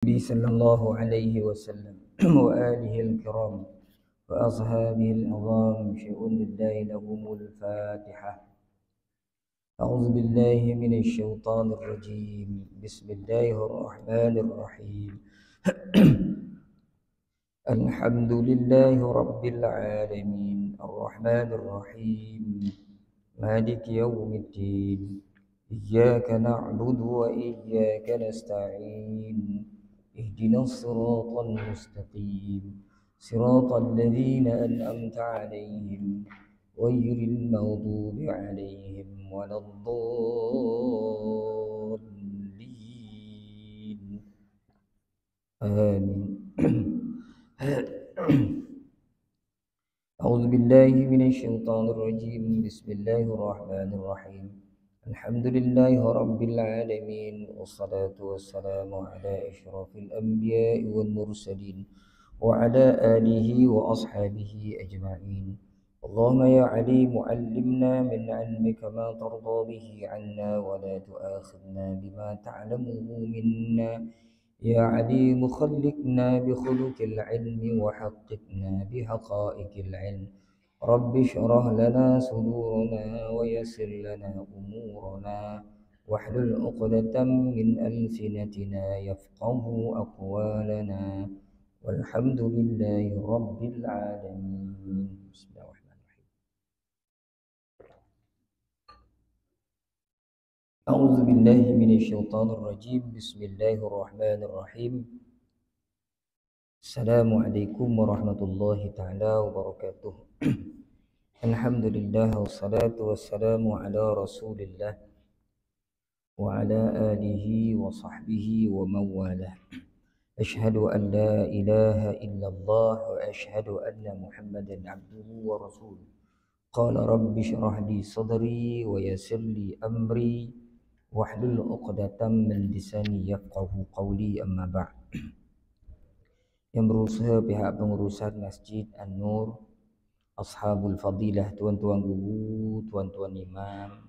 النبي صلى الله عليه وسلم وآله الكرام وأصحابه العظام شؤون الله لهم الفاتحة. أعوذ بالله من الشيطان الرجيم. بسم الله الرحمن الرحيم. الحمد لله رب العالمين الرحمن الرحيم مالك يوم الدين إياك نعبد وإياك نستعين اهدنا الصراط المستقيم صراط الذين أنعمت عليهم غير المغضوب عليهم ولا الضالين آمين. أعوذ بالله من الشيطان الرجيم. بسم الله الرحمن الرحيم. الحمد لله رب العالمين والصلاة والسلام على أشرف الأنبياء والمرسلين وعلى آله وأصحابه أجمعين. اللهم يا عليم علمنا من علمك ما ترضى به عنا ولا تؤاخذنا بما تعلمه منا. يا عليم خلقنا بخلق العلم وحققنا بحقائق العلم. رب اشرح لنا صدورنا ويسر لنا أمورنا واحلل عقدة من ألسنتنا يفقه أقوالنا والحمد لله رب العالمين. بسم الله الرحمن الرحيم. أعوذ بالله من الشيطان الرجيم. بسم الله الرحمن الرحيم. Assalamualaikum warahmatullahi ta'ala wabarakatuh. Alhamdulillah wassalatu wassalamu ala rasulillah wa ala alihi wa sahbihi wa mawalah. Ashhadu an la ilaha illallah wa ashhadu anna muhammadan abduhu wa rasuluh. Qala rabbi syrah li sadri wa yassir li amri wahlul 'uqdatam min lisani yafqahu qawli, amma ba'd. Yang berusaha pihak pengurusan Masjid An-Nur, Ashabul Fadilah, tuan-tuan guru, tuan-tuan imam,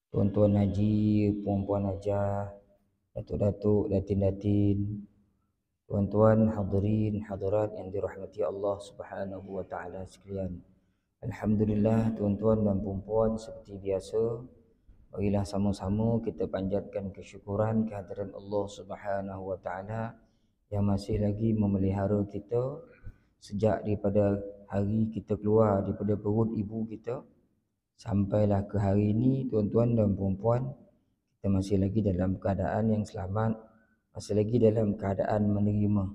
tuan-tuan haji, puan-puan hajah, datuk-datuk, datin-datin, tuan-tuan hadirin hadirat yang dirahmati Allah Subhanahu wa taala sekalian. Alhamdulillah, tuan-tuan dan puan-puan, seperti biasa, marilah sama-sama kita panjatkan kesyukuran kehadiran Allah Subhanahu wa taala yang masih lagi memelihara kita sejak daripada hari kita keluar daripada perut ibu kita sampailah ke hari ini. Tuan-tuan dan puan-puan, kita masih lagi dalam keadaan yang selamat, masih lagi dalam keadaan menerima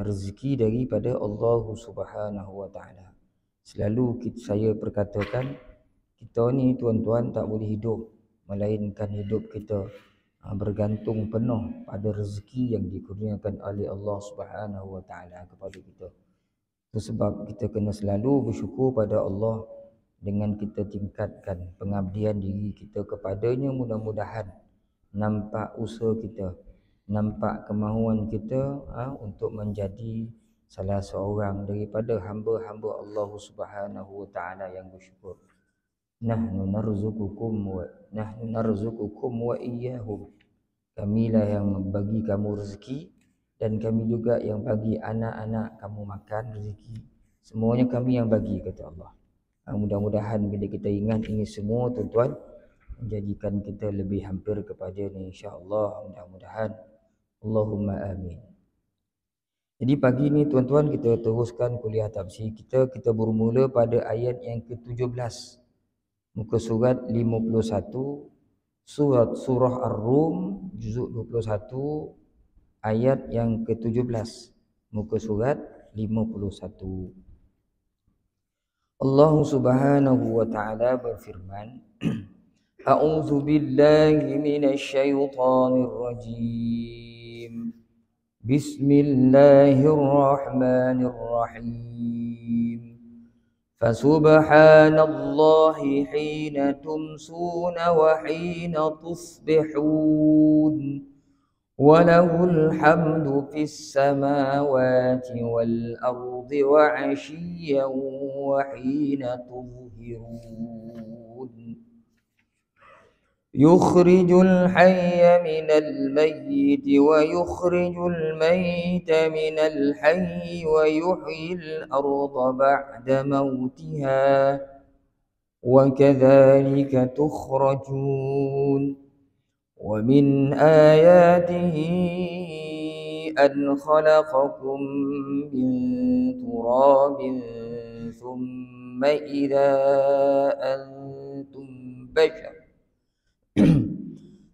rezeki daripada Allah Subhanahu wa taala. Selalu saya perkatakan, kita ni tuan-tuan tak boleh hidup melainkan hidup kita bergantung penuh pada rezeki yang dikurniakan oleh Allah Subhanahu wa taala kepada kita. Itu sebab kita kena selalu bersyukur pada Allah dengan kita tingkatkan pengabdian diri kita kepadanya. Mudah-mudahan nampak usaha kita, nampak kemahuan kita untuk menjadi salah seorang daripada hamba-hamba Allah Subhanahu wa taala yang bersyukur. Nahnu narzuqukum wa iyyahum. Kamilah yang bagi kamu rezeki dan kami juga yang bagi anak-anak kamu makan rezeki. Semuanya kami yang bagi, kata Allah. Mudah-mudahan bila kita ingat ini semua, tuan-tuan, menjadikan kita lebih hampir kepada-Nya, insya-Allah. Mudah-mudahan. Allahumma amin. Jadi pagi ni tuan-tuan, kita teruskan kuliah tafsir kita. Kita bermula pada ayat yang ke-17. Muka surat 51, surah Ar-Rum, juzuk 21, ayat yang ke-17. Muka surat 51. Allah Subhanahu wa taala berfirman, A'udzu billahi minasy syaithanir rajim. Bismillahirrahmanirrahim. فسبحان الله حين تمسون وحين تصبحون وله الحمد في السماوات والأرض وعشيا وحين تظهرون يخرج الحي من الميت ويخرج الميت من الحي ويحيي الأرض بعد موتها وكذلك تخرجون ومن آياته أن خلقكم من تراب ثم إذا أنتم بشر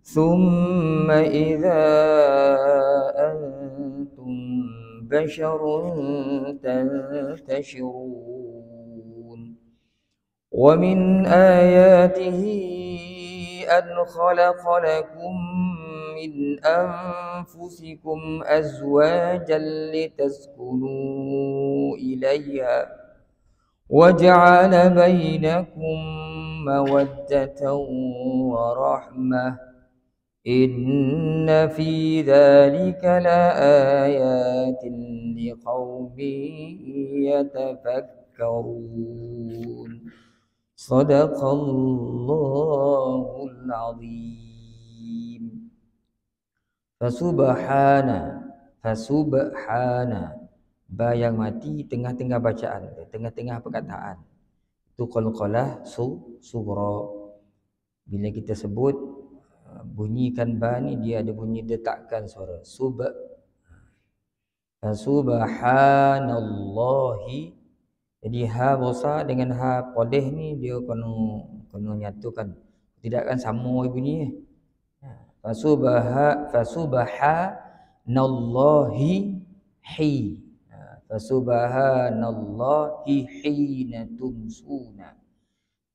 ثم إذا أنتم بشر تنتشرون ومن آياته أن خلق لكم من أنفسكم أزواجا لتسكنوا إليها وجعل بينكم مودة ورحمة إن في ذلك لآيات لقوم يتفكرون صدق الله العظيم. Fasubhana ba yang mati tengah-tengah bacaan, tengah-tengah perkataan. Itu qalqalah sughra. Bila kita sebut bunyikan ba ni, dia ada bunyi detakkan suara. Subhanallahi. Jadi ha besar dengan ha podeh ni dia kena nyatukan. Tidak akan sama bunyi. Fasubhanallahi hi. Fasubhanallahi hina tumsuna.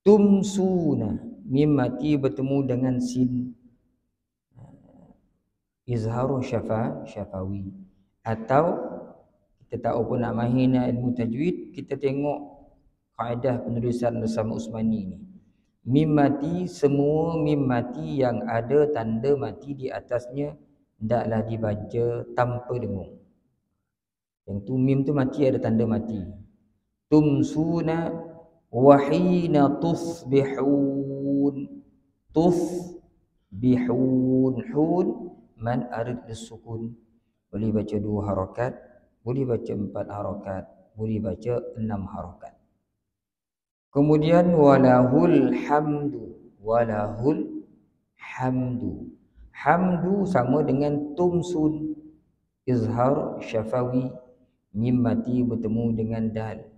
Tumsuna mim mati bertemu dengan sin. Izharu syafawi. Atau kita tahu pun nak mahina ilmu tajwid, kita tengok kaedah penulisan bersama Usmani ni. Mim mati, semua mim mati yang ada tanda mati di atasnya hendaklah dibaca tanpa dengung. Yang tu mim tu mati ada tanda mati. Tumsuna wa hina tusbihun. Tusbihun. Hun man arid lisukun. Boleh baca 2 harakat, boleh baca 4 harakat, boleh baca 6 harakat. Kemudian walahul hamdu. Hamdu sama dengan tumsun. Izhar syafawi, mim mati bertemu dengan dal,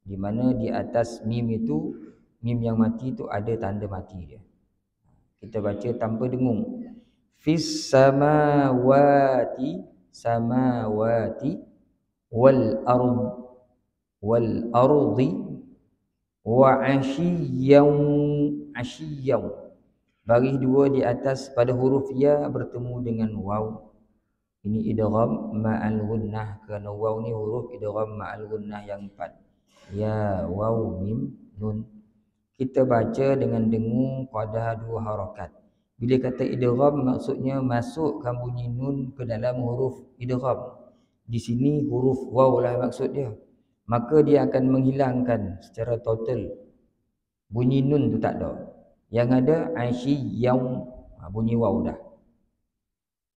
di mana di atas mim itu, mim yang mati itu ada tanda mati dia. Kita baca tanpa dengung. Fis samawati wal ardi wa asyiyan. Baris 2 di atas pada huruf ya bertemu dengan waw. Ini idgham ma'al gunnah, kerana waw ni huruf idgham ma'al gunnah yang 4. Ya waw mim nun. Kita baca dengan dengung pada 2 harakat. Bila kata idgham, maksudnya masukkan bunyi nun ke dalam huruf idgham. Di sini huruf waw lah maksud dia. Maka dia akan menghilangkan secara total bunyi nun tu, tak ada. Yang ada asyiyan, bunyi waw dah.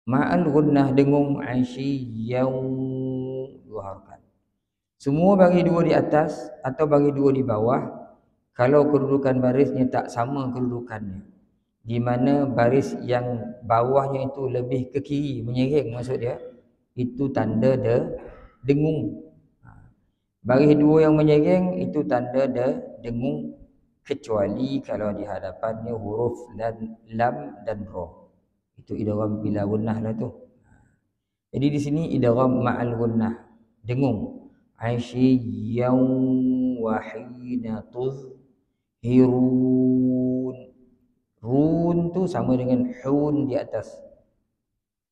Ma'al gunnah dengung asyiyan 2 harakat. Semua bagi 2 di atas atau bagi 2 di bawah. Kalau kedudukan barisnya tak sama kedudukannya, di mana baris yang bawahnya itu lebih ke kiri, menyiring maksud dia, itu tanda dengung. Baris 2 yang menyiring itu tanda dengung, kecuali kalau di hadapannya huruf lam dan ra. Itu idgham bila gunnah lah tu. Jadi di sini idgham ma'al gunnah, dengung. Asyiyan wa hina tuzhirun. Run tu sama dengan hun di atas.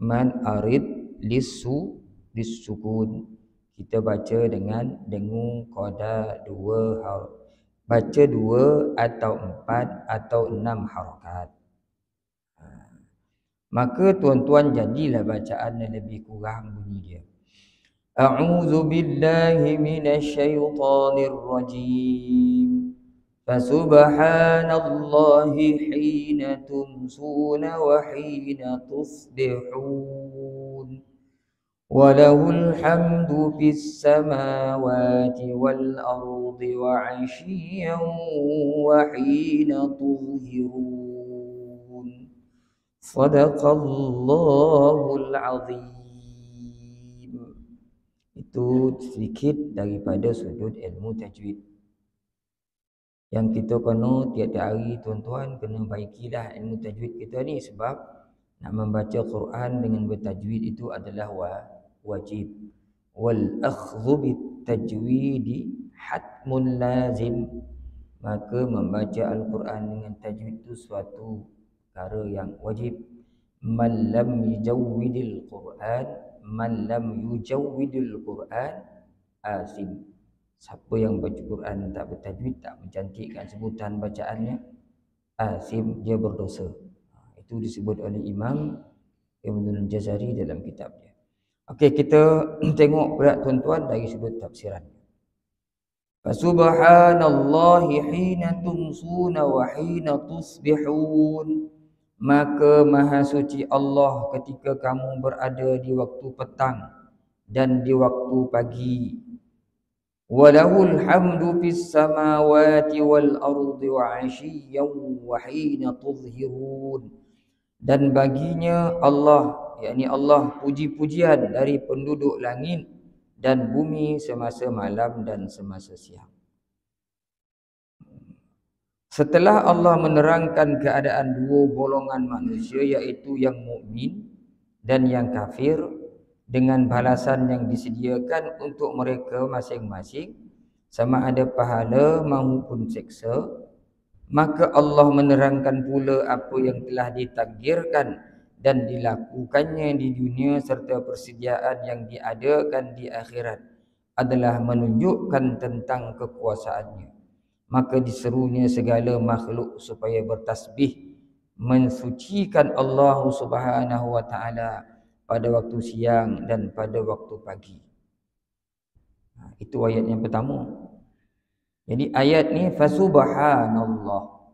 Man arid lissukun. Kita baca dengan dengung qada 2 harakat. Baca 2 atau 4 atau 6 harakat. Maka tuan-tuan jadilah bacaan yang lebih kurang bunyi dia. A'udzu billahi minasyaitonir rajim. Fasubhanallahi hina tumsuna wa hina tusbihun. Walahul hamdu fis samawati wal ardi wa 'ashiyyan wa hina tuzhirun. Sadaqallahul azim. Itu sedikit daripada sudut ilmu tajwid. Yang kita kena tiap-tiap hari tuan-tuan kena baikilah ilmu tajwid kita ni, sebab nak membaca Quran dengan bertajwid itu adalah wajib. Wal akhdhu bit tajwidi hatmun lazim. Maka membaca Al-Quran dengan tajwid itu suatu perkara yang wajib. Man lam yujawwidil Quran, man lam yujawwidil Quran asim. Siapa yang baca Quran tak bertajwid, tak mencantikkan sebutan bacaannya, asim, dia berdosa. Itu disebut oleh Imam Ibn Jazari dalam kitabnya. Okey, kita tengok pula tuan-tuan dari sudut tafsiran. Subhanallahi hina tumsuna wa hina tusbihun. Maka maha suci Allah ketika kamu berada di waktu petang dan di waktu pagi. Walahul hamdu fis samawati wal ardi wa 'ashiyyan wa hina tuzhirun. Dan baginya Allah, yakni Allah, puji-pujian dari penduduk langit dan bumi semasa malam dan semasa siang. Setelah Allah menerangkan keadaan dua golongan manusia, iaitu yang mukmin dan yang kafir, dengan balasan yang disediakan untuk mereka masing-masing, sama ada pahala maupun seksa, maka Allah menerangkan pula apa yang telah ditakdirkan dan dilakukannya di dunia serta persediaan yang diadakan di akhirat adalah menunjukkan tentang kekuasaannya. Maka diserunya segala makhluk supaya bertasbih mensucikan Allah Subhanahu wa taala pada waktu siang dan pada waktu pagi. Itu ayat yang pertama. Jadi ayat ni fasubhanallah.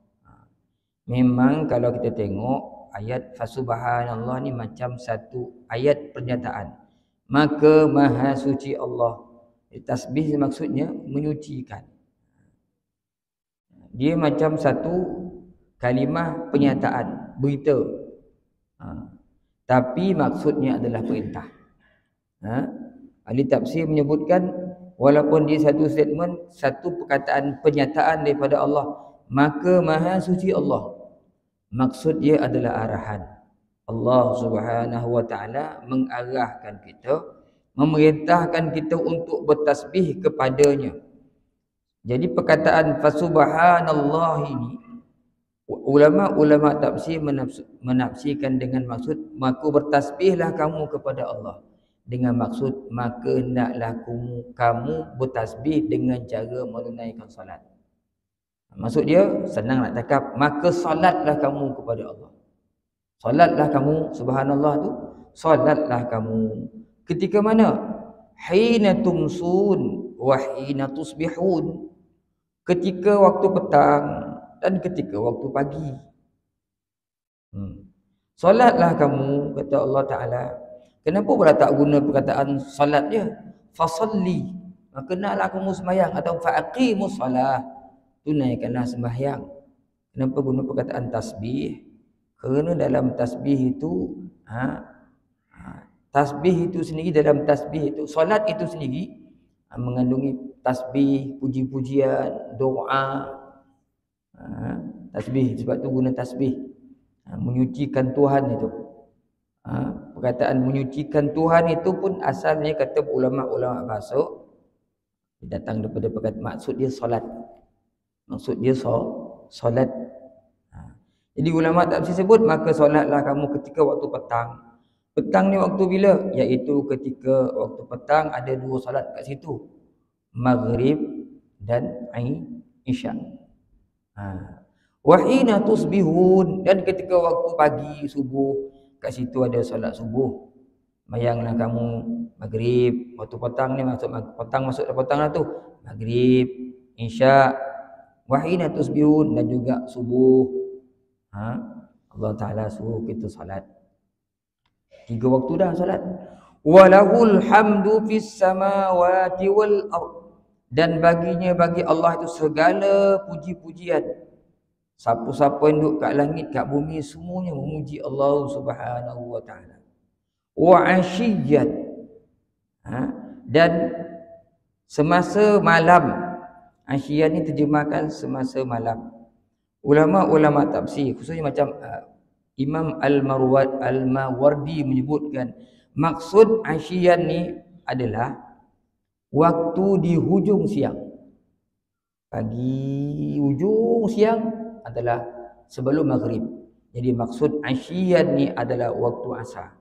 Memang kalau kita tengok ayat fasubhanallah ni macam satu ayat pernyataan. Maka maha suci Allah. Tasbih maksudnya menyucikan. Dia macam satu kalimah pernyataan, berita. Tapi maksudnya adalah perintah. Ahli tafsir menyebutkan walaupun dia satu statement, satu perkataan pernyataan daripada Allah, maka maha suci Allah, maksud dia adalah arahan. Allah Subhanahu wa taala mengarahkan kita, memerintahkan kita untuk bertasbih kepadanya. Jadi perkataan fasubhanallah ini, ulama-ulama tafsir menafsirkan dengan maksud maka bertasbihlah kamu kepada Allah, dengan maksud maka hendaklah kamu bertasbih dengan cara menunaikan solat. Maksud dia senang nak cakap, maka solatlah kamu kepada Allah. Solatlah kamu, subhanallah tu, solatlah kamu. Ketika mana? Hina tumsun wa hina tusbihun. Ketika waktu petang dan ketika waktu pagi. Solatlah kamu, kata Allah Ta'ala. Kenapa pula tak guna perkataan solat je? Fasalli, maka naklah kamu sembahyang, atau faaqimus salah, tunaikanlah sembahyang. Kenapa guna perkataan tasbih? Kerana dalam tasbih itu tasbih itu sendiri, dalam tasbih itu, solat itu sendiri mengandungi tasbih, puji-pujian, doa. Tasbih, sebab tu guna tasbih. Menyucikan Tuhan itu. Perkataan menyucikan Tuhan itu pun asalnya, kata ulama-ulama bahasa, datang daripada perkataan, maksud dia solat. Maksud dia solat. Jadi ulama tafsir sebut maka solatlah kamu ketika waktu petang. Petang ni waktu bila? Iaitu ketika waktu petang ada dua solat kat situ. Maghrib dan Isya. Wa hina tusbihun, dan ketika waktu pagi subuh, kat situ ada solat subuh. Bayanglah kamu maghrib, waktu petang ni masuk petang, masuk petang lah tu. Maghrib, Isya, wa hina tusbihun, dan juga subuh. Allah Ta'ala suruh kita salat 3 waktu dah salat. Walahul hamdu fis samawati wal ard, dan bagi Allah itu segala puji-pujian. Siapa-siapa yang duduk kat langit, kat bumi, semuanya memuji Allah Subhanahu wa Ta'ala. Wa asyiyat, dan semasa malam. Asyiyat ni terjemahkan semasa malam. Ulama-ulama tafsir, khususnya macam Imam Al-Mawardi menyebutkan, maksud asyiyat ni adalah waktu di hujung siang. Pagi hujung siang adalah sebelum maghrib. Jadi maksud asyiyat ni adalah waktu asar.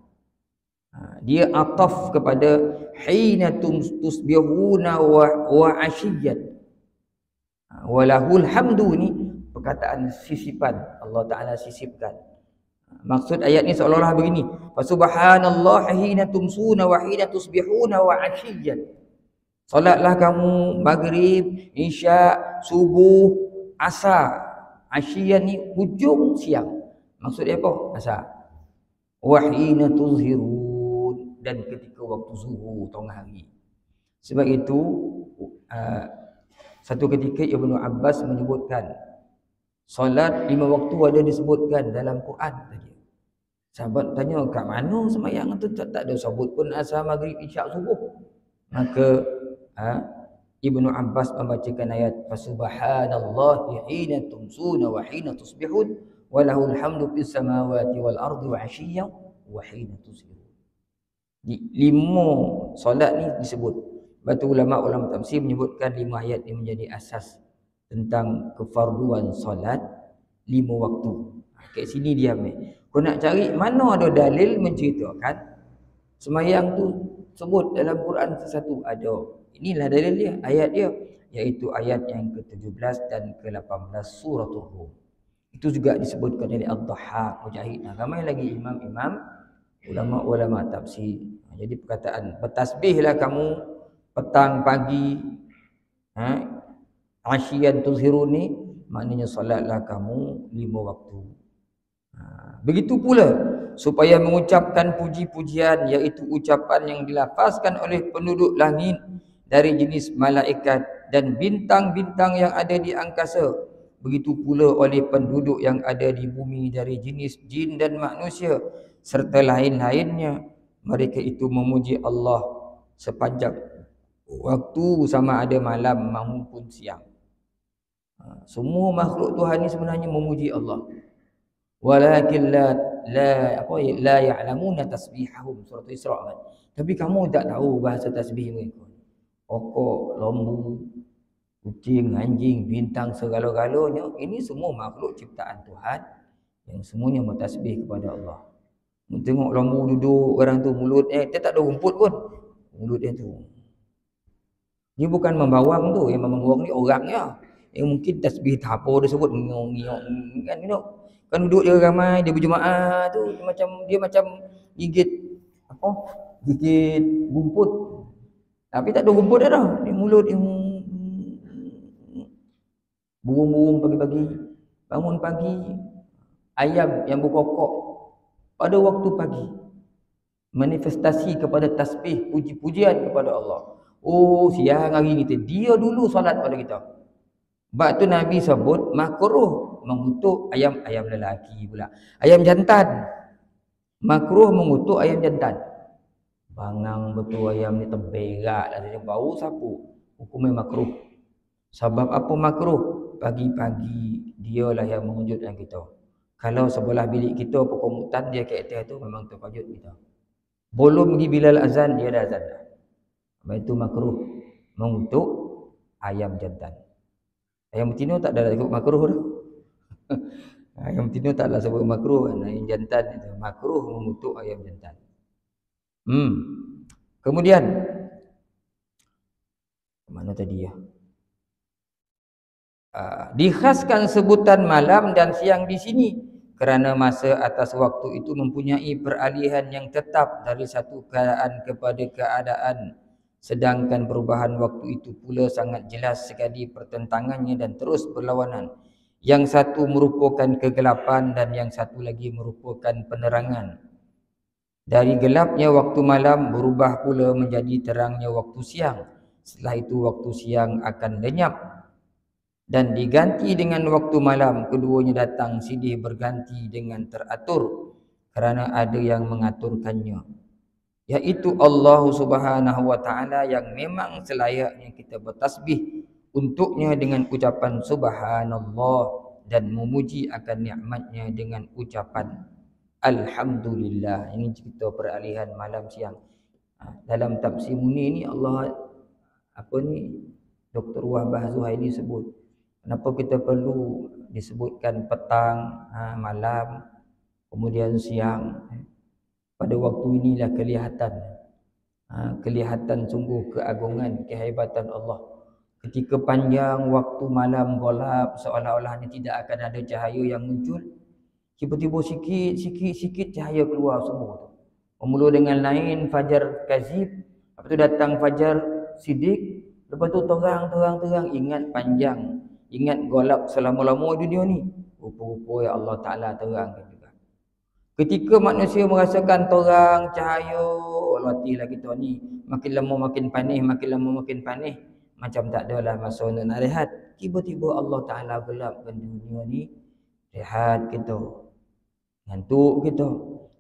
Dia ataf kepada hina tusbihuna wa asyiyat. Walahul hamdu ni perkataan sisipan, Allah Ta'ala sisipkan. Maksud ayat ni seolah-olah begini, Subhanallah hina tumsuna wa hina tusbihuna wa asyiyat. Salatlah kamu maghrib, isya, subuh, asar. Asyiyat ni hujung siang. Maksud dia apa? Asar. Wa hina tuzhirun, dan ketika waktu zuhur tengah hari. Sebab itu satu ketika Ibnu Abbas menyebutkan solat 5 waktu ada disebutkan dalam Quran tadi. Sahabat tanya, kat mana sembahyang tu? Tak ada sebut pun asar, maghrib, isyak, subuh. Maka Ibnu Abbas membacakan ayat Subhanallahi hina tumsuna wa hina tusbihun wa lahul hamdu fis samawati wal ardi wa 'ashiyyan wa hina tusbihun. 5 solat ni disebut. Batu ulama tafsir menyebutkan 5 ayat ini menjadi asas tentang kefarduan solat 5 waktu. Kat sini dia ambil. Kau nak cari mana ada dalil menceritakan sembahyang tu sebut dalam Quran sesuatu, ada. Inilah dalil dia, ayat dia, iaitu ayat yang ke-17 dan ke-18 suratul Rum. Itu juga disebutkan oleh Ad-Dhahhak, Mujahid, ramai lagi imam-imam ulama tafsir. Jadi perkataan bertasbihlah kamu petang pagi, asyian tuzhirun ni maknanya solatlah kamu 5 waktu. Begitu pula supaya mengucapkan puji-pujian, iaitu ucapan yang dilafazkan oleh penduduk langit dari jenis malaikat dan bintang-bintang yang ada di angkasa. Begitu pula oleh penduduk yang ada di bumi dari jenis jin dan manusia serta lain-lainnya. Mereka itu memuji Allah sepanjang waktu, sama ada malam maupun siang. Semua makhluk Tuhan ni sebenarnya memuji Allah. Walakin la ya'lamuna tasbihahum, surah Isra kan. Tapi kamu tak tahu bahasa tasbih mereka. Okok, lembu, kucing, anjing, bintang, segala-galanya, ini semua makhluk ciptaan Tuhan yang semuanya bertasbih kepada Allah. Tengok lembu duduk, orang tu mulut dia tak ada rumput pun. Mulut dia tu, dia bukan membawang tu, yang membawang ni orangnya. Yang mungkin tasbih tak apa dia sebut ngiok-ngiok kan, you know. Kan duduk dia ramai, dia berjemaah tu, dia macam gigit gigit rumput. Tapi tak ada rumput dia dah. Dia mulut yang burung-burung pagi-pagi, bangun pagi, ayam yang berkokok pada waktu pagi, manifestasi kepada tasbih, puji-pujian kepada Allah. Oh, siang hari kita, dia dulu solat pada kita. Sebab tu Nabi sebut makruh mengutuk ayam lelaki pula. Ayam jantan. Makruh mengutuk ayam jantan. Bangang betul ayam ni, terberak lah dia, bau sapu. Hukumnya makruh. Sebab apa makruh? Pagi-pagi dialah yang mengejutkan kita. Kalau sebelah bilik kita pokok mutan dia kat atas tu, memang terkejut kita. Belum pergi bilal azan, dia dah azan dah. Sebab itu makruh mengutuk ayam jantan. Ayam betina tak ada sebut makruh dah. Ayam betina tak ada sebut makruh. Ayam jantan itu makruh mengutuk ayam jantan. Kemudian mana tadi ya? Dikhaskan sebutan malam dan siang di sini kerana masa atas waktu itu mempunyai peralihan yang tetap dari satu keadaan kepada keadaan Sedangkan perubahan waktu itu pula sangat jelas sekali pertentangannya dan terus berlawanan. Yang satu merupakan kegelapan dan yang satu lagi merupakan penerangan. Dari gelapnya waktu malam berubah pula menjadi terangnya waktu siang. Setelah itu waktu siang akan lenyap dan diganti dengan waktu malam. Keduanya datang silih berganti dengan teratur kerana ada yang mengaturkannya, yaitu Allah Subhanahu wa taala yang memang selayaknya kita bertasbih untuknya dengan ucapan subhanallah dan memuji akan nikmatnya dengan ucapan alhamdulillah. Ini cerita peralihan malam siang. Dalam tafsir Munir ni Allah Dr. Wahbah Zuhaili sebut kenapa kita perlu disebutkan petang, malam, kemudian siang. Pada waktu inilah kelihatan sungguh keagungan, kehebatan Allah. Ketika panjang waktu malam gelap seolah-olahnya tidak akan ada cahaya yang muncul, tiba-tiba sikit cahaya keluar semua. Bermula dengan lain fajar kazib, lepas tu datang fajar sidik, lepas tu terang, ingat panjang, ingat gelap selama-lama dunia ni. Rupa-rupa ya Allah Ta'ala terangkan juga. Ketika manusia merasakan terang, cahaya, latihlah kita ni. Makin lama makin panih, macam tak adalah masa nak rehat. Tiba-tiba Allah Ta'ala gelapkan dunia ni. Rehat kita, ngantuk kita,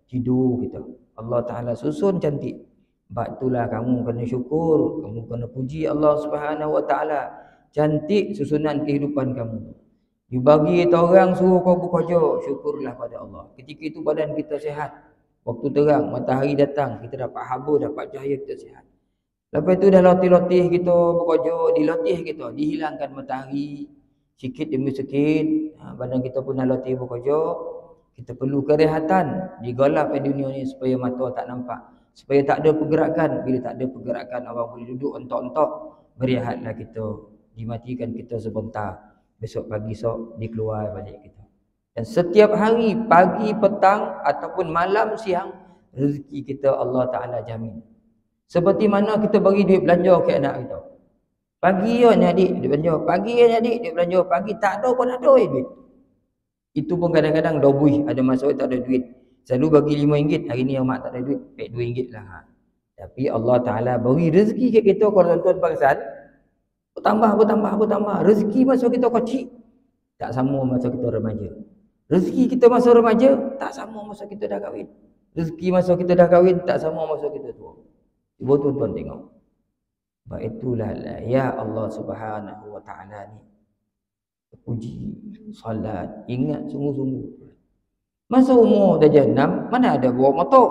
tidur kita. Allah Ta'ala susun cantik. Sebab itulah kamu kena syukur, kamu kena puji Allah Subhanahu wa Ta'ala. Cantik susunan kehidupan kamu. Dibagi orang suruh kau bekerja, syukurlah pada Allah. Ketika itu badan kita sihat. Waktu terang, matahari datang, kita dapat haba, dapat cahaya, kita sihat. Lepas itu dah latih-latih kita bekerja, dilatih kita, dihilangkan matahari sikit demi sikit. Badan kita pun dah latih bekerja. Kita perlu kerehatan, digalap di dunia ni supaya mata tak nampak, supaya tak ada pergerakan. Bila tak ada pergerakan, orang boleh duduk entok-entok. Berehatlah kita, dimatikan kita sebentar. Besok pagi sok dikeluar balik kita. Dan setiap hari, pagi, petang ataupun malam, siang, rezeki kita Allah Ta'ala jamin. Seperti mana kita bagi duit belanja ke anak kita. Pagi ya ni adik duit belanja, pagi ya ni adik duit belanja, pagi tak ada pun ada duit. Itu pun kadang-kadang dobui, ada masa tak ada duit. Selalu bagi RM5, hari ni mak tak ada duit, pek RM2 lah. Tapi Allah Ta'ala beri rezeki ke kita kalau tuan-tuan perasan. Bertambah. Rezeki masa kita kecil tak sama masa kita remaja. Rezeki kita masa remaja tak sama masa kita dah kahwin. Rezeki masa kita dah kahwin tak sama masa kita tua. Cuba tuan-tuan tengok. Sebab itulah ya Allah Subhanahu wa Ta'ala ni. Puji, salat, ingat sungguh-sungguh. Masa umur dah jenam, mana ada bawa motor?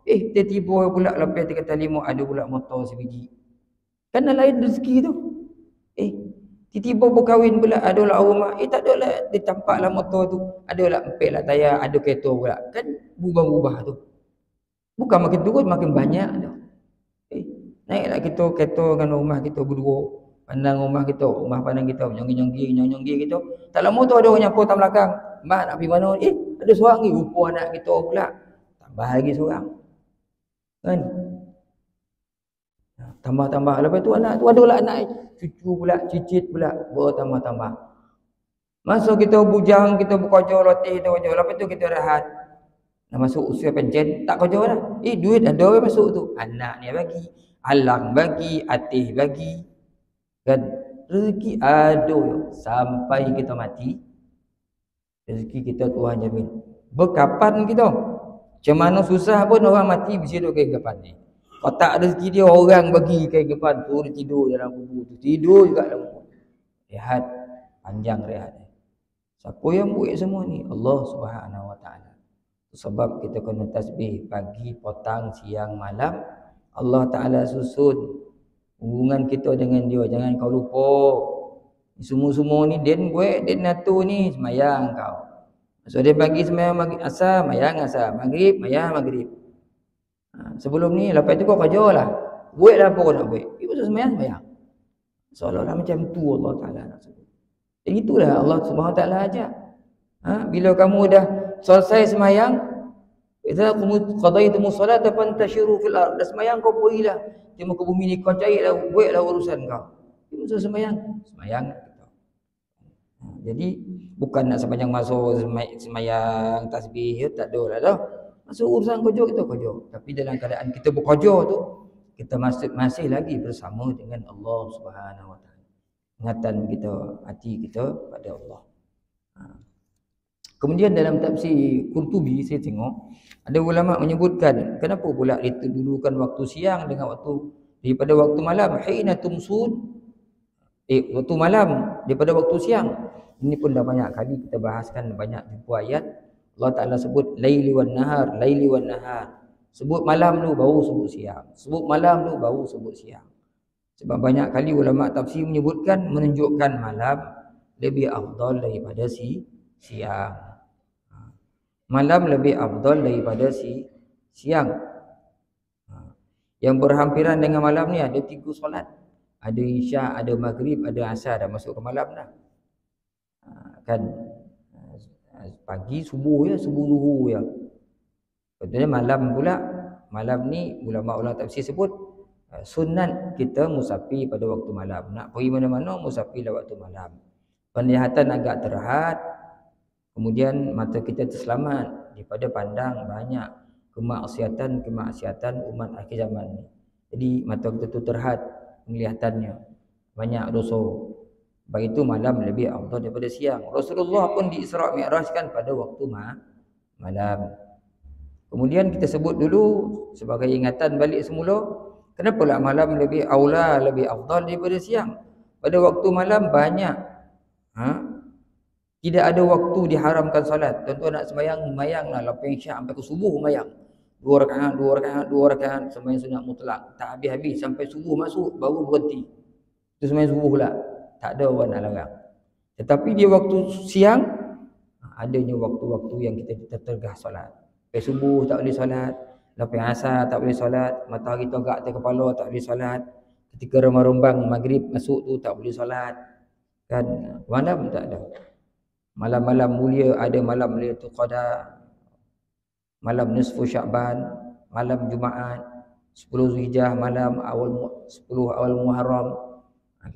Tiba-tiba pula lepas 3 kata 5 ada pula motor sebiji. Kan lain rezeki tu. Tiba-tiba berkahwin pula, adalah rumah. Tak adalah, dia tampaklah motor tu. Adalah empeklah tayar, ada kereta pula. Kan berubah-ubah tu. Bukan makin turun, makin banyak tu. Naiklah kita kereta dengan rumah kita berdua. Pandang rumah kita, rumah pandang kita, nyonggi kita. Tak lama tu ada orang nyapa tak belakang. Mak nak pergi mana? Ada seorang ni, rupa anak kita pula. Tambah lagi seorang. Kan? Tambah. Lepas tu anak tu adalah anak cucu pula, cicit pula, bertambah-tambah. Masa kita bujang, kita bekerja, latih kita kerja. Lepas tu kita rehat. Nak masuk usia penjen, tak kerja dah. Duit ada orang masuk tu. Anak ni bagi, alang bagi, atih bagi. Kan? Rezeki ada sampai kita mati. Rezeki kita Tuhan jamin. Berkapan kita. Macam mana susah pun orang mati mesti duduk kain kapan ni. Kotak rezeki dia orang bagi kain kapan tu, dia tidur dalam kubur tu. Tidur juga dalam kubur. Rehat, panjang rehat. Siapa yang buat semua ni? Allah Subhanahu wa Ta'ala. Sebab kita kena tasbih pagi, petang, siang, malam. Allah Ta'ala susun hubungan kita dengan dia. Jangan kau lupa. Semua-semua ni den buat, den natu ni semayang kau. So dia pagi semayang asar, mayang asar. Maghrib, mayang maghrib. Sebelum ni, lepas tu kau kerja lah. Buatlah apa kau nak buat. Lepas tu semayang. Seolah-olah macam tu Allah Ta'ala nak sebut. Dan itulah Allah Subhanahu Wa Ta'ala ajar. Bila kamu dah selesai semayang, Idza qadaytum as-salata fantashiru fil ard. Dah sembahyang kau pergilah di muka bumi ni, kau carilah, buatlah urusan kau. Itu sembahyang. Sembahyang. Jadi bukan nak sembahyang masuk sembahyang tasbih, tak ada lah dah. Masuk urusan kerja kita kerja. Tapi dalam keadaan kita bekerja tu, kita masih lagi bersama dengan Allah Subhanahu Wa Taala. Ingatan kita, hati kita pada Allah. Kemudian dalam tafsir Qurtubi saya tengok ada ulama menyebutkan kenapa pula diterdulukan waktu siang dengan waktu daripada waktu malam, hina tumsun, waktu malam daripada waktu siang. Ini pun dah banyak kali kita bahaskan, banyak buku ayat Allah Taala sebut laili wan nahar, laili wan nahar. Sebut malam tu baru sebut siang. Sebut malam tu baru sebut siang. Sebab banyak kali ulama tafsir menyebutkan, menunjukkan malam lebih afdal daripada siang. Malam lebih afdal daripada siang. Yang berhampiran dengan malam ni ada 3 solat. Ada isyak, ada maghrib, ada asar, dah masuk ke malam dah. Kan pagi subuh ya, subuh zuhur ya. Betulnya malam pula, malam ni ulama-ulama tafsir sebut sunat kita musafir pada waktu malam. Nak pergi mana-mana musafir pada waktu malam. Penglihatan agak terhad. Kemudian mata kita terselamat daripada pandang banyak kemaksiatan umat akhir zaman ni. Jadi mata kita tu terhad penglihatannya, banyak dosa. Sebab itu malam lebih afdal daripada siang. Rasulullah pun di Isra' Mi'rajkan pada waktu malam. Kemudian kita sebut dulu sebagai ingatan balik semula, kenapa lah malam lebih aula, lebih afdal daripada siang? Pada waktu malam banyak tidak ada waktu diharamkan solat. Tuan-tuan nak sembahyang lah lepas isyak sampai ke subuh sembahyang. 2 rakaat, sembahyang sunat mutlak. Tak habis-habis sampai subuh masuk baru berhenti. Itu sembahyang subuh pula. Tak ada orang nak larang. Tetapi di waktu siang adanya waktu-waktu yang kita tergah solat. Lepas subuh tak boleh solat, lepas asar tak boleh solat, matahari tegak atas kepala tak boleh solat. Ketika remang-rembang maghrib masuk tu tak boleh solat. Kan malam tak ada. Malam-malam mulia ada malam Lailatul Qadar, malam nisfu Sya'ban, malam Jumaat, 10 Zulhijjah, malam 10 awal Muharram.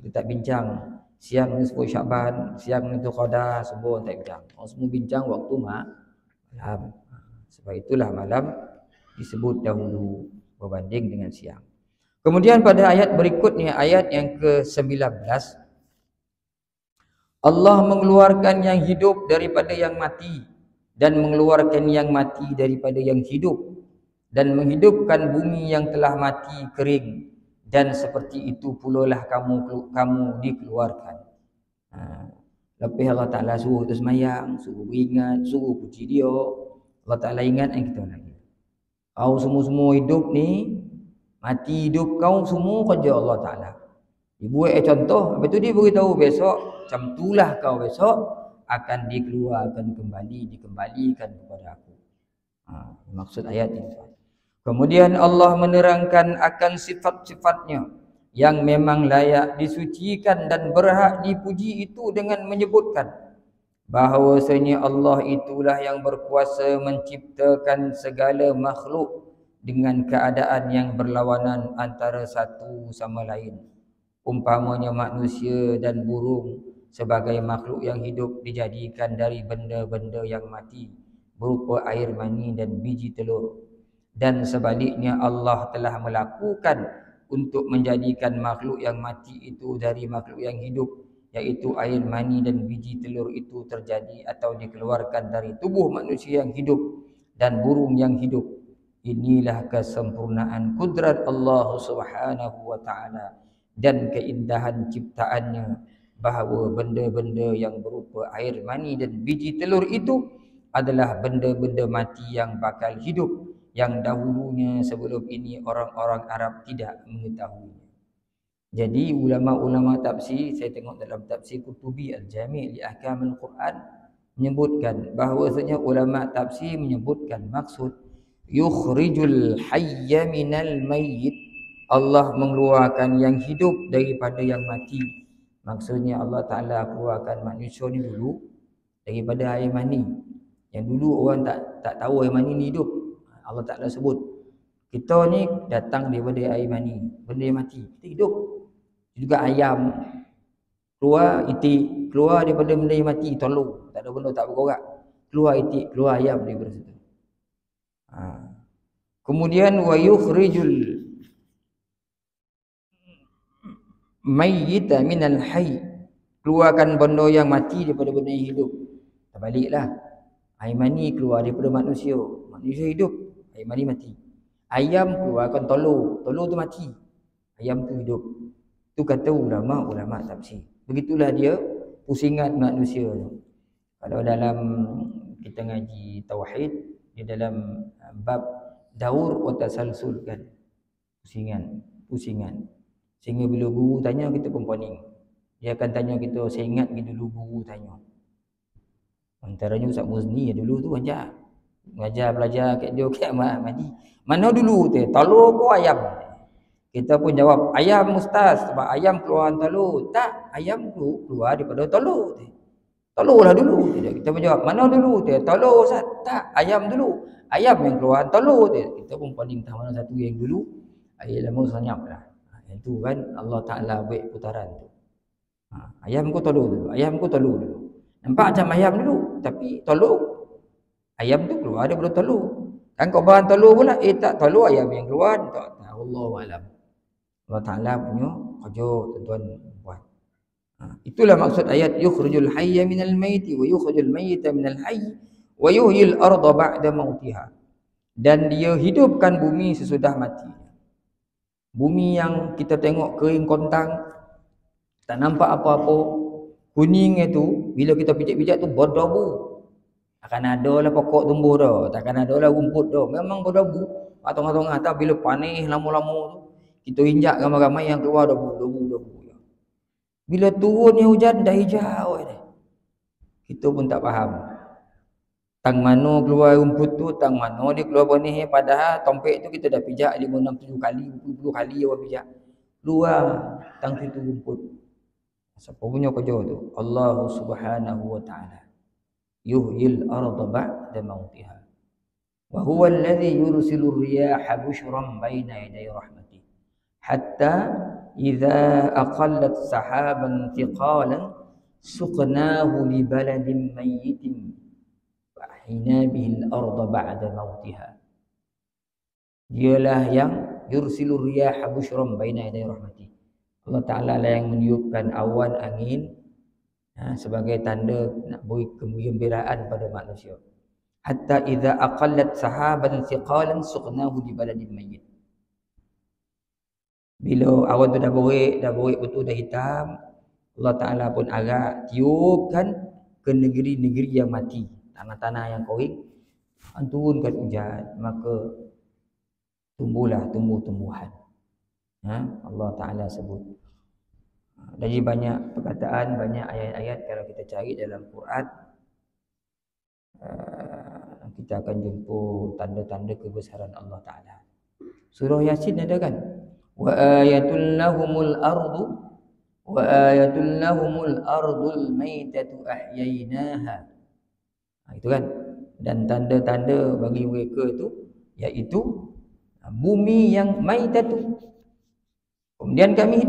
Kita tak bincang siang nisfu Sya'ban, siang Lailatul Qadar, semua tak bincang. Orang semua bincang waktu malam. Sebab itulah malam disebut dahulu berbanding dengan siang. Kemudian pada ayat berikutnya, ayat yang ke-19, Allah mengeluarkan yang hidup daripada yang mati dan mengeluarkan yang mati daripada yang hidup dan menghidupkan bumi yang telah mati kering, dan seperti itu pula lah kamu dikeluarkan. Lepas Allah Ta'ala suruh kita semayang, suruh beringat, suruh puji dia, Allah Ta'ala ingat yang kita lagi. Kau semua-semua hidup ni, mati hidup kau semua kerja Allah Ta'ala. Dibuat contoh, lepas tu dia beritahu besok, macam itulah kau besok akan dikeluarkan kembali, dikembalikan kepada aku. Maksud ayat ini. Kemudian Allah menerangkan akan sifat-sifatnya yang memang layak disucikan dan berhak dipuji itu dengan menyebutkan bahawasanya Allah itulah yang berkuasa menciptakan segala makhluk dengan keadaan yang berlawanan antara satu sama lain. Umpamanya manusia dan burung sebagai makhluk yang hidup dijadikan dari benda-benda yang mati berupa air mani dan biji telur. Dan sebaliknya Allah telah melakukan untuk menjadikan makhluk yang mati itu dari makhluk yang hidup, yaitu air mani dan biji telur itu terjadi atau dikeluarkan dari tubuh manusia yang hidup dan burung yang hidup. Inilah kesempurnaan kudrat Allah Subhanahu wa Ta'ala dan keindahan ciptaannya, bahawa benda-benda yang berupa air mani dan biji telur itu adalah benda-benda mati yang bakal hidup, yang dahulunya sebelum ini orang-orang Arab tidak mengetahui. Jadi ulama-ulama tafsir, saya tengok dalam tafsir Qurtubi Al-Jami' li Ahkamil Quran, menyebutkan bahawasanya ulama tafsir menyebutkan maksud yukhrijul hayya minal mayyit, Allah mengeluarkan yang hidup daripada yang mati. Maksudnya Allah Ta'ala keluarkan manusia ni dulu daripada air mani. Yang dulu orang tak tahu air mani ni hidup. Allah Ta'ala sebut, kita ni datang daripada air mani, benda yang mati, kita hidup. Juga ayam keluar itik, keluar daripada benda yang mati, tolong, tak ada benda tak bergerak, keluar itik, keluar ayam daripada situ. Kemudian wa yukhrijul mayyita minal hayy, keluarkan benda yang mati daripada benda yang hidup. Terbaliklah, air mani keluar daripada manusia, manusia hidup, air mani mati. Ayam keluarkan telur, telur tu mati, ayam tu hidup. Tu kata ulama tafsir. Begitulah dia pusingan manusia tu. Kalau dalam kita ngaji tauhid, di dalam bab daur wa tasalsul kan, pusingan. Sehingga bila guru tanya, kita pun poning. Dia akan tanya kita, saya ingat dulu guru tanya. Antaranya Ustaz Muzni dulu tu ngajar belajar kat dia kiamat mati. Mana dulu tu? Telur ke ayam? Kita pun jawab, ayam ustaz, sebab ayam keluar telur. Tak, ayam tu keluar daripada telur tu. Telur lah dulu. Kita pun jawab, mana dulu tu? Telur ustaz. Tak, ayam dulu. Ayam yang keluar telur tu. Kita pun paling tahu mana satu yang dulu. Ayat lama senyap lah. Itu kan Allah Ta'ala buat putaran tu. Ayam ku telur dulu. Ayam ku telur dulu. Nampak macam ayam dulu, tapi telur. Ayam tu keluar daripada telur. Kan kau bahan telur pula, tak telur ayam yang keluar. Tak, Allahu'alam. Allah Ta'ala punya kerja tuan-tuan buat. Itulah maksud ayat yukhrijul hayya minal maiti wa yukhrijul mayyita minal hayy wa yuhyil arda ba'da mautiha. Dan dia hidupkan bumi sesudah mati. Bumi yang kita tengok kering kontang, tak nampak apa-apa, kuning itu bila kita pijak-pijak tu berdebu. Akan ada lah pokok tumbuh dah, takkan ada lah rumput dah, memang berdebu. Tengah-tengah atas bila panis lama-lama tu, kita injak ramai-ramai yang keluar debu. Bila turunnya hujan dah hijau dah. Kita pun tak faham. Tang mana keluar rumput tu, tang mana dia keluar benih, padahal tompek tu kita dah pijak 5, 6, 7 kali, 10 kali awak pijak. Keluar tang situ rumput. Siapa punya kerja tu? Allah Subhanahu wa Ta'ala. Yuhyil arda ba'da mautiha. Wa huwa alladhi yursilu riyaha bushran baina yaday rahmatih. Hatta idza aqallat sahaban thiqalan suqnahu li baladin mayyitin wa ahina bihil arda ba'da mautiha. Dialah yang yursilu riyaha bushran baina yaday rahmatih. Allah Ta'ala lah yang meniupkan awan angin sebagai tanda nak beri kegembiraan pada manusia. Hatta idza aqallat sahaban thiqalan suqnahu di baladin mayyit. Bila awan tu dah berik betul, dah hitam, Allah Ta'ala pun agak tiupkan ke negeri-negeri yang mati, tanah-tanah yang kering, turunkan hujan, maka tumbuhlah tumbuh-tumbuhan. Allah Ta'ala sebut. Jadi banyak perkataan, banyak ayat-ayat kalau kita cari dalam Quran, kita akan jumpa tanda-tanda kebesaran Allah Ta'ala. Surah Yasin ada kan? Wa ayatul lahumul ardu wa ayatul lahumul ardul maitatu ahyainaha. Itu kan? Dan tanda-tanda bagi mereka itu iaitu bumi yang maitatu. Kemudian kami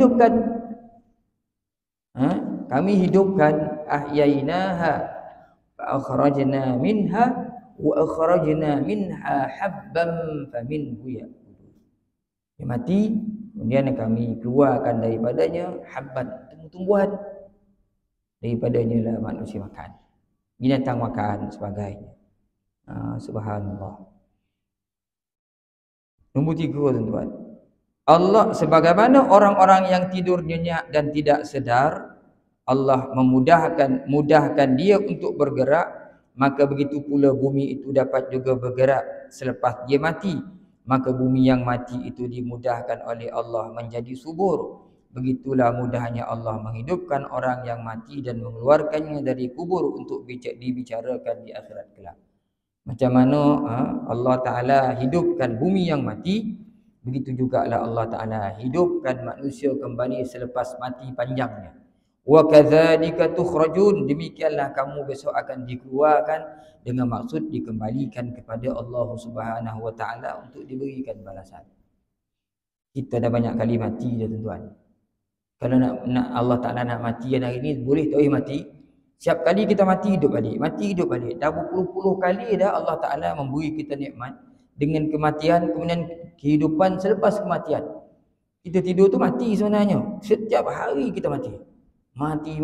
hidupkan ahyainaha fa akhrajna minha wa akhrajna minha habban faminhu ya'kulun. Dia mati, kemudian kami keluarkan daripadanya habban, tumbuh-tumbuhan, daripadanya lah manusia makan, binatang makan sebagainya. Subhanallah. Nombor 3 tuan-tuan, Allah sebagaimana orang-orang yang tidur nyenyak dan tidak sedar, Allah mudahkan dia untuk bergerak, maka begitu pula bumi itu dapat juga bergerak selepas dia mati. Maka bumi yang mati itu dimudahkan oleh Allah menjadi subur. Begitulah mudahnya Allah menghidupkan orang yang mati dan mengeluarkannya dari kubur untuk dibicarakan di akhirat kelak. Macam mana Allah Ta'ala hidupkan bumi yang mati, begitu jugalah Allah Ta'ala hidupkan manusia kembali selepas mati panjangnya. Wa kadzalika tukhrajun, demikianlah kamu besok akan dikeluarkan dengan maksud dikembalikan kepada Allah Subhanahu wa taala untuk diberikan balasan. Kita dah banyak kali mati dah tuan-tuan. Kalau nak Allah Taala nak mati hari ni boleh tak mati. Setiap kali kita mati hidup balik, mati hidup balik. Dah berpuluh-puluh kali dah Allah Taala memberi kita nikmat dengan kematian, kemudian kehidupan selepas kematian. Kita tidur tu mati sebenarnya. Setiap hari kita mati. Mati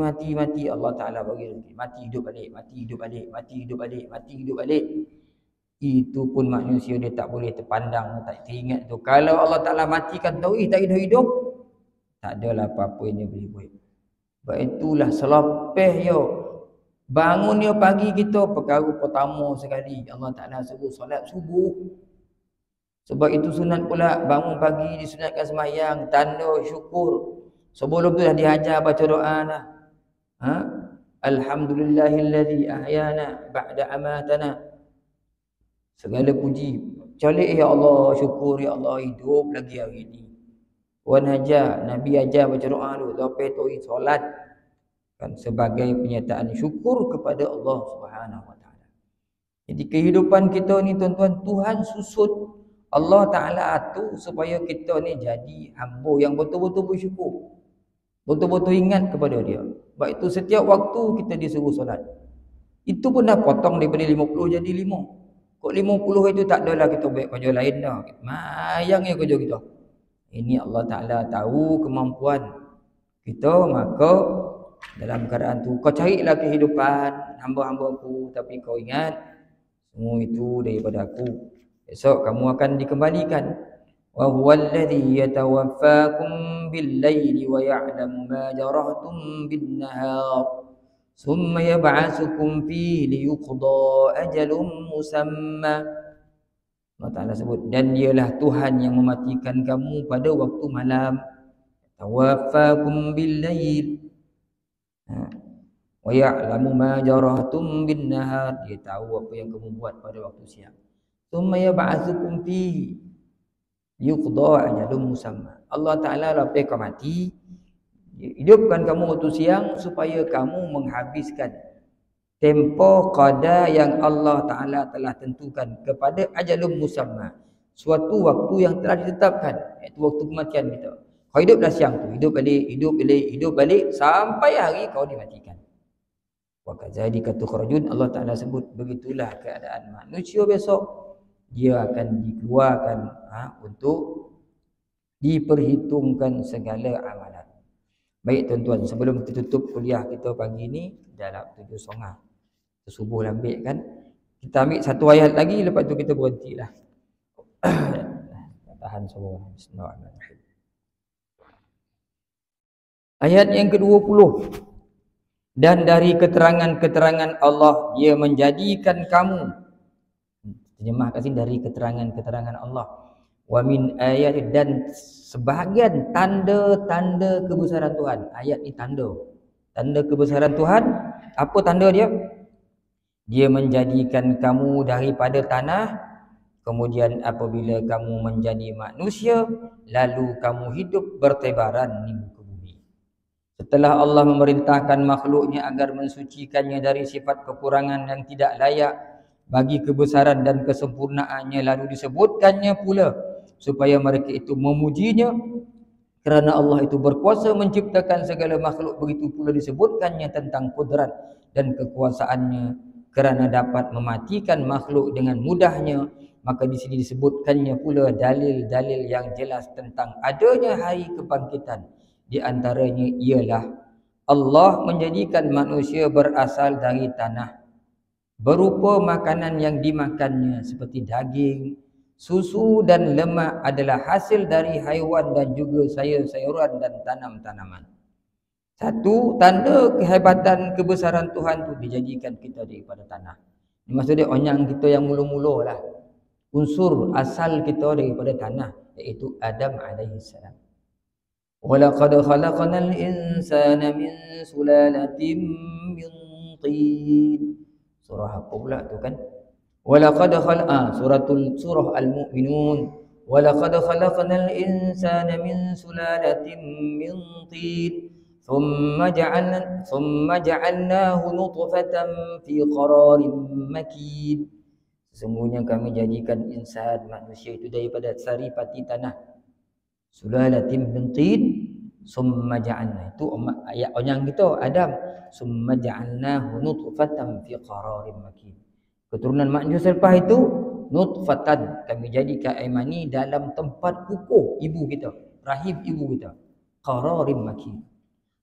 Allah Taala bagi rezeki. Mati hidup balik, mati hidup balik, mati hidup balik, mati hidup balik. Itu pun manusia dia tak boleh terpandang, tak teringat tu. Kalau Allah Taala matikan tauhid tak hidup, tak adalah apa-apa yang dia boleh buat. Sebab itulah selepas yo bangun dia pagi kita, perkara pertama sekali Allah Taala suruh solat subuh. Sebab itu sunat pula bangun pagi disunatkan sembahyang, tanda syukur. Sebelum tu dah diajar baca doa dah. Alhamdulillahillazi ahyana ba'da amatana. Segala puji, colik ya Allah, syukur ya Allah hidup lagi hari ini. Wan ajar, Nabi ajar baca doa tu, lepas tu solat kan sebagai penyataan syukur kepada Allah Subhanahu wa taala. Jadi kehidupan kita ni tuan-tuan, Tuhan susun Allah Taala atur supaya kita ni jadi hamba yang betul-betul bersyukur. Betul-betul ingat kepada dia. Sebab itu setiap waktu kita disuruh solat. Itu pun dah potong daripada 50 jadi 5. Kok 50 itu tak adalah kita buat kerja lain dah. Mayang ya kerja kita. Ini Allah Ta'ala tahu kemampuan kita, maka dalam keadaan tu kau carilah kehidupan hamba-hamba aku, tapi kau ingat semua itu daripada aku. Esok kamu akan dikembalikan. Wa huwal ladzi yatawaffakum bil-laili wa ya'lamu ma jarahtum bin-nahar. Summa yab'atsukum fihi liyuqda ajalun musamma. Allah Ta'ala sebut, dan dialah Tuhan yang mematikan kamu pada waktu malam. Tawaffakum bil-lail wa ya'lamu ma jarahtum bin-nahar. Dia tahu apa yang kamu buat pada waktu siang. Summa yab'atsukum fihi liyuqda ajalun musamma. Allah Ta'ala lepas kau mati, hidupkan kamu waktu siang supaya kamu menghabiskan tempoh qada yang Allah Ta'ala telah tentukan kepada ajalum musamma, suatu waktu yang telah ditetapkan, iaitu waktu kematian kita. Kau hiduplah siang tu, hidup balik sampai hari kau dimatikan. Wa kadzalika tukhrajun, Allah Ta'ala sebut begitulah keadaan manusia besok. Dia akan dikeluarkan untuk diperhitungkan segala amalan. Baik tuan-tuan, sebelum kita tutup kuliah kita pagi ni dalam 7.30 subuh ambil kan, kita ambil satu ayat lagi, lepas tu kita berhentilah. Tahan semua. Bismillahirrahmanirrahim. Ayat yang ke-20. Dan dari keterangan-keterangan Allah dia menjadikan kamu, terjemah kat sini, dari keterangan-keterangan Allah. Wa min ayat, dan sebahagian tanda-tanda kebesaran Tuhan. Ayat ni tanda kebesaran Tuhan. Apa tanda dia? Dia menjadikan kamu daripada tanah, kemudian apabila kamu menjadi manusia, lalu kamu hidup bertebaran di muka bumi. Setelah Allah memerintahkan makhluknya agar mensucikannya dari sifat kekurangan yang tidak layak bagi kebesaran dan kesempurnaannya, lalu disebutkannya pula supaya mereka itu memujinya kerana Allah itu berkuasa menciptakan segala makhluk. Begitu pula disebutkannya tentang kudrat dan kekuasaannya kerana dapat mematikan makhluk dengan mudahnya. Maka di sini disebutkannya pula dalil-dalil yang jelas tentang adanya hari kebangkitan. Di antaranya ialah Allah menjadikan manusia berasal dari tanah berupa makanan yang dimakannya seperti daging, susu dan lemak adalah hasil dari haiwan dan juga sayur-sayuran dan tanam-tanaman. Satu tanda kehebatan kebesaran Tuhan tu dijadikan kita daripada tanah. Ini maksudnya onyang kita yang mula-mula lah. Unsur asal kita daripada tanah, iaitu Adam alaihissalam. Walaqad khalaqnal insana min sulalatin min tin. Surah apa pula tu kan? Walaqad surah Al-Mu'minun. Walaqad khalaqnal insana min sulalatin min tin thumma ja'alnahu nutfatan fi qararin makin. Sesungguhnya kami jadikan insan manusia itu daripada saripati tanah, sulalatin min tin, summa ja'alna, itu ayat orang kita Adam, summa ja'alnahu nutfatan fi qararin makin. Keturunan manusia selepas itu nutfatan, kami jadikan air mani dalam tempat kukuh ibu kita, rahim ibu kita, qararin makin.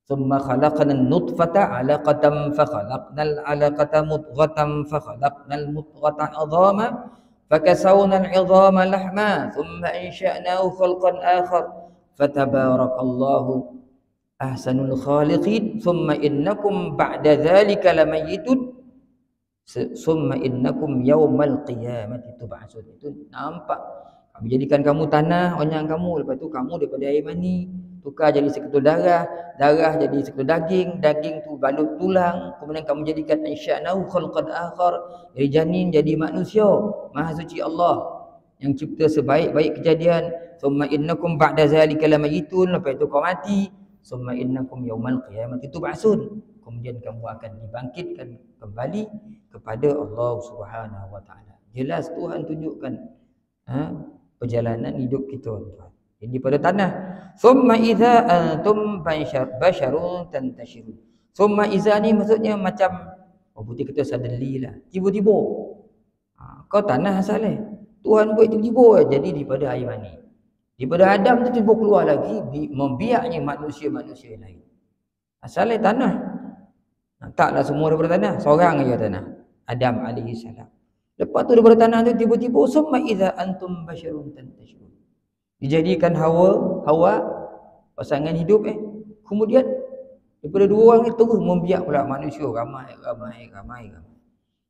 Thumma khalaqna an-nutfata 'alaqatan fa khalaqna al-'alaqata mudghatan fa khalaqna al-mudghata 'idhaman fakasawna al-'idhama lahma thumma ansha'nahu khalqan akhar fatabarakallahu ahsanul khaliqin thumma innakum ba'da dhalika lamayitun summa innakum yaumal qiyamati tub'atsun. Itu nampak kami jadikan kamu tanah onyang kamu, lepas tu kamu daripada air mani tukar jadi seketul darah, darah jadi seketul daging, daging tu balut tulang, kemudian kamu jadikan insya'nahu khalqan akhar, dari janin jadi manusia. Maha suci Allah yang cipta sebaik-baik kejadian. Summa innakum ba'da zalika lamayitun, lepas itu kau mati. Summa innakum yaumal qiyamati tub'atsun, kemudian kamu akan dibangkitkan kembali kepada Allah Subhanahu wa taala. Jelas Tuhan tunjukkan perjalanan hidup kita, tuan. Jadi pada tanah. Summa idza antum basharun tantashirun. Summa idza ni maksudnya macam putih kita suddenly lah, tiba-tiba. Kau tanah asalnya, Tuhan buat tiba-tiba jadi daripada air mani. Daripada Adam tu tiba keluar lagi membiaknya manusia-manusia lain. Asalnya tanah. Taklah semua daripada tanah, seorang aja tanah, Adam alaihi salam. Lepas tu daripada tanah tu tiba-tiba summa idza antum basharun tantashirun, dijadikan Hawa pasangan hidup. Kemudian daripada dua orang ni terus membiak pula manusia ramai.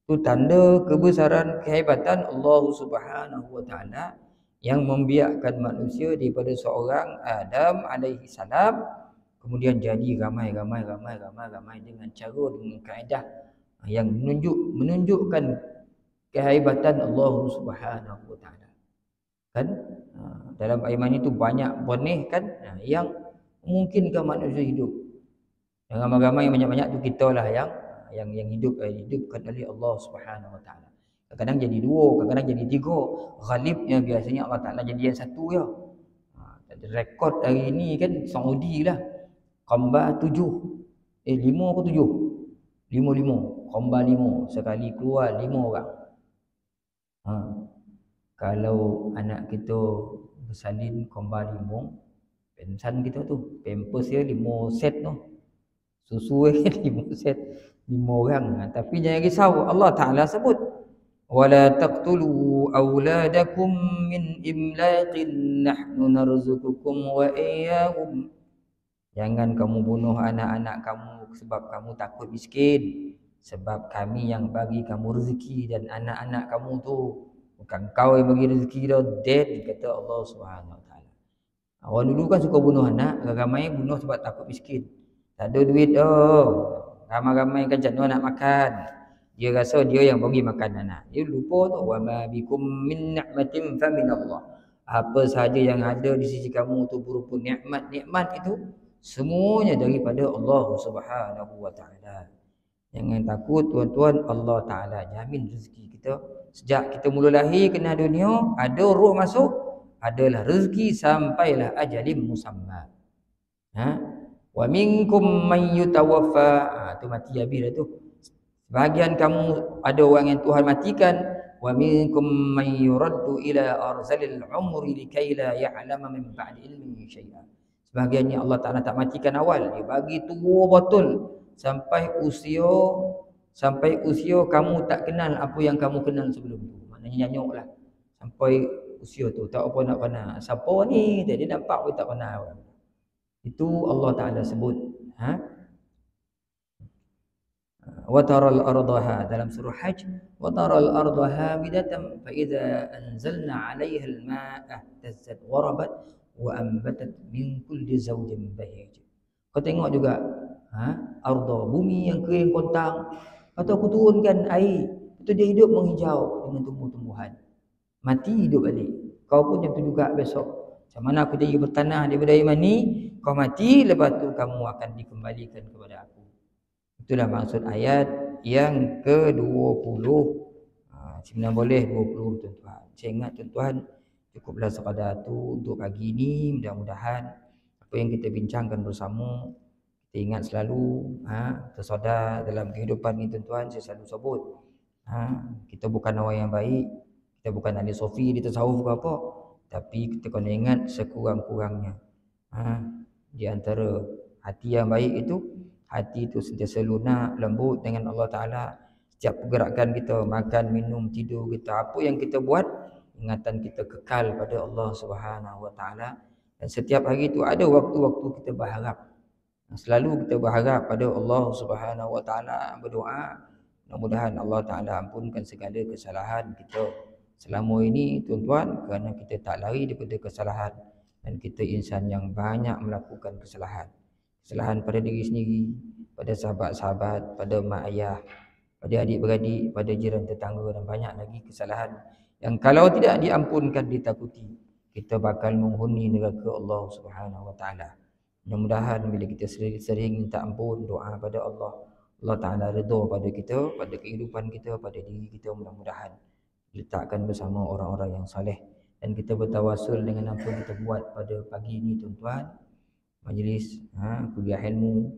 Itu tanda kebesaran kehebatan Allah Subhanahu wa taala yang membiakkan manusia daripada seorang Adam alaihi salam kemudian jadi ramai dengan cara, dengan kaedah yang menunjukkan kehebatan Allah Subhanahu wa taala. Kan dalam air mani itu banyak benih kan yang memungkinkan manusia hidup. Yang ramai-ramai yang banyak-banyak tu kita lah yang hidupkan oleh Allah Subhanahu wa taala. Kadang-kadang jadi dua, kadang-kadang jadi tiga. Ghalibnya biasanya Allah Taala jadi yang satu ya. Rekod hari ini kan Saudi lah. Qamba 7. 5 ke 7? 5. Qamba 5. Sekali keluar 5 orang. Kalau anak kita bersalin Qamba 5, pensan kita tu, pampers dia 5 set tu. Susu dia 5 set, 5 orang. Tapi jangan risau, Allah Taala sebut wala taqtulu auladakum min imlaqin nahnu narzuqukum wa iyyahum. Jangan kamu bunuh anak-anak kamu sebab kamu takut miskin, sebab kami yang bagi kamu rezeki, dan anak-anak kamu tu bukan kau yang bagi rezeki dah, dead, kata Allah Subhanahu wa taala. Orang dulu kan suka bunuh anak, ramai bunuh sebab takut miskin. Tak ada duit ramai-ramai kan jangan nak makan. Dia rasa dia yang bagi makan anak. Dia lupa tu wa ma bikum min ni'matin fa min Allah. Apa sahaja yang ada di sisi kamu tu berupa nikmat itu semuanya daripada Allah Subhanahu wa taala. Jangan takut tuan-tuan, Allah Taala jamin rezeki kita. Sejak kita mula lahir kena dunia, ada roh masuk, adalah rezeki sampailah ajalim musamma. Wa minkum man yutawaffa, tu mati habis dah tu. Sebahagian kamu ada orang yang Tuhan matikan. Wa minkum man yuraddu ila arzalil umri likai la ya'lama min ba'di ilmin syai'an. Sebahagiannya Allah Taala tak matikan awal, dia bagi tua betul sampai usia kamu tak kenal apa yang kamu kenal sebelum tu. Maknanya nyanyuklah sampai usia tu tak apa nak kenal siapa ni, dia nampak pun tak kenal. Itu Allah Taala sebut. Wa taral ardaha, dalam surah Hajj, wa taral ardaha bidatan fa idza anzalna 'alaiha al-ma'a ihtazzat wa rabat wa anbatat min kulli zawjin bahij. Kau tengok juga arda, bumi yang kering kontang, atau aku turunkan air, itu dia hidup menghijau dengan tumbuh-tumbuhan. Mati hidup balik. Kau pun macam tu juga besok. Macam mana aku jadi bertanah daripada air mani, kau mati, lepas tu kamu akan dikembalikan kepada aku. Itulah maksud ayat yang ke-20. Sebenarnya boleh 20 tuan-tuan. Saya ingat tuan-tuan, cukuplah sekadar tu untuk pagi ini. Mudah-mudahan apa yang kita bincangkan bersama, kita ingat selalu, tersadar dalam kehidupan ni tuan-tuan. Saya selalu sebut, kita bukan orang yang baik, kita bukan ahli sofi di tasawuf ke apa, tapi kita kena ingat sekurang-kurangnya, di antara hati yang baik itu, hati itu sentiasa lunak, lembut dengan Allah Ta'ala. Setiap pergerakan kita, makan, minum, tidur kita, apa yang kita buat, ingatan kita kekal pada Allah Subhanahu Wa Ta'ala. Dan setiap hari itu ada waktu-waktu kita berharap. Selalu kita berharap pada Allah Subhanahu Wa Ta'ala, berdoa, mudah-mudahan Allah Ta'ala ampunkan segala kesalahan kita selama ini tuan-tuan, kerana kita tak lari daripada kesalahan. Dan kita insan yang banyak melakukan kesalahan. Kesalahan pada diri sendiri, pada sahabat-sahabat, pada mak ayah, pada adik-beradik, pada jiran tetangga, dan banyak lagi kesalahan yang kalau tidak diampunkan, ditakuti, kita bakal menghuni neraka Allah Subhanahu Wa Ta'ala. Mudah-mudahan bila kita sering minta ampun, doa pada Allah, Allah Ta'ala redha pada kita, pada kehidupan kita, pada diri kita. Mudah-mudahan letakkan bersama orang-orang yang saleh. Dan kita bertawasul dengan apa yang kita buat pada pagi ini tuan-tuan, majlis kuliah ilmu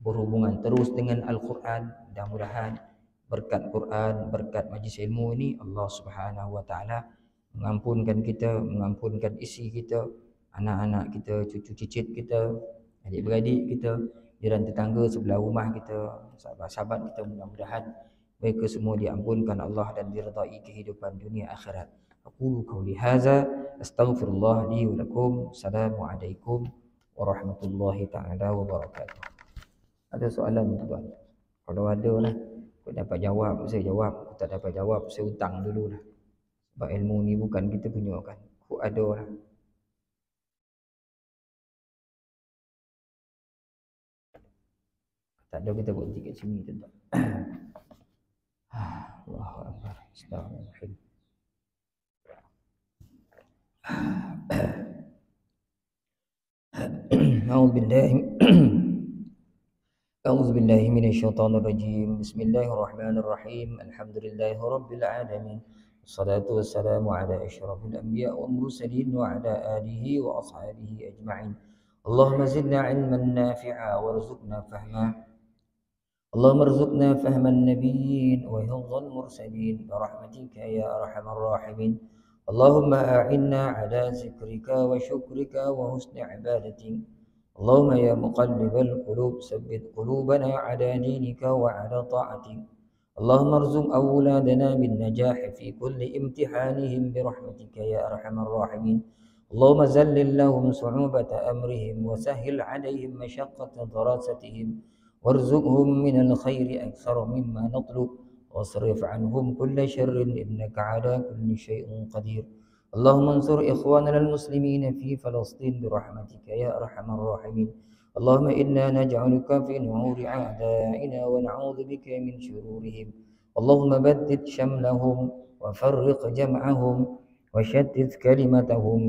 berhubungan terus dengan Al-Quran. Mudah-mudahan berkat Quran, berkat majlis ilmu ini, Allah Subhanahu Wa Ta'ala mengampunkan kita, mengampunkan isi kita, anak-anak kita, cucu cicit kita, adik-beradik kita, jiran tetangga sebelah rumah kita, sahabat-sahabat kita. Mudah-mudahan mereka semua diampunkan Allah dan diredai kehidupan dunia akhirat. Aqulu qawli hadza, astaghfirullah li wa lakum. Assalamualaikum warahmatullahi taala wabarakatuh. Ada soalan tuan? Kalau ada lah, aku dapat jawab, saya jawab. Aku tak dapat jawab, saya hutang dululah. Sebab ilmu ni bukan kita punya kan. Aku ada lah. Tak ada, kita berhenti kat sini tuan-tuan. Allahu Akbar. Astagfirullahaladzim. أعوذ بالله من الشيطان الرجيم. بسم الله الرحمن الرحيم. الحمد لله رب العالمين، والصلاة والسلام على أشرف الأنبياء والمرسلين وعلى آله وأصحابه أجمعين. اللهم زدنا علما نافعا وارزقنا فهما. اللهم ارزقنا فهم النبيين وحفظ المرسلين برحمتك يا أرحم الراحمين. اللهم أعنا على ذكرك وشكرك وحسن عبادتك. اللهم يا مقلب القلوب ثبت قلوبنا على دينك وعلى طاعتك. اللهم ارزق أولادنا بالنجاح في كل امتحانهم برحمتك يا أرحم الراحمين. اللهم ذلل لهم صعوبة أمرهم وسهل عليهم مشقة دراستهم، وارزقهم من الخير أكثر مما نطلب، واصرف عنهم كل شر إنك على كل شيء قدير. اللهم انصر إخواننا المسلمين في فلسطين برحمتك يا أرحم الراحمين. اللهم إنا نجعلك في نحور أعدائنا ونعوذ بك من شرورهم. اللهم بدد شملهم وفرق جمعهم وشتت كلمتهم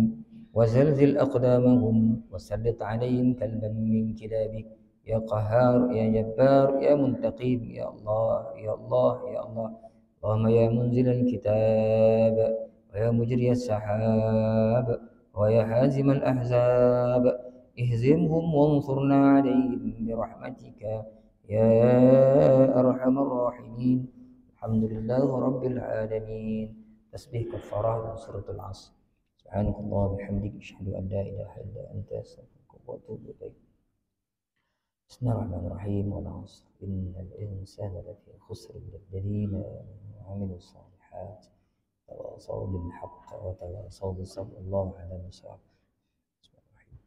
وزلزل أقدامهم وسلط عليهم كلبا من كلابك يا قهار يا جبار يا منتقم يا الله يا الله يا الله. اللهم يا منزل الكتاب ويا مجري السحاب ويا حازم الأحزاب، اهزمهم وانصرنا عليهم برحمتك يا أرحم الراحمين. الحمد لله رب العالمين. تسبيح كفارة من سورة العصر. سبحانك اللهم وبحمدك أشهد أن لا إله إلا أنت أستغفرك وأتوب إليك. بسم الله الرحمن الرحيم. والعصر إن الإنسان لفي خسر إلا الذين عملوا الصالحات تواصوا بالحق وتواصوا بالصبر. الله على الصواب. بسم الله الرحمن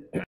الرحيم.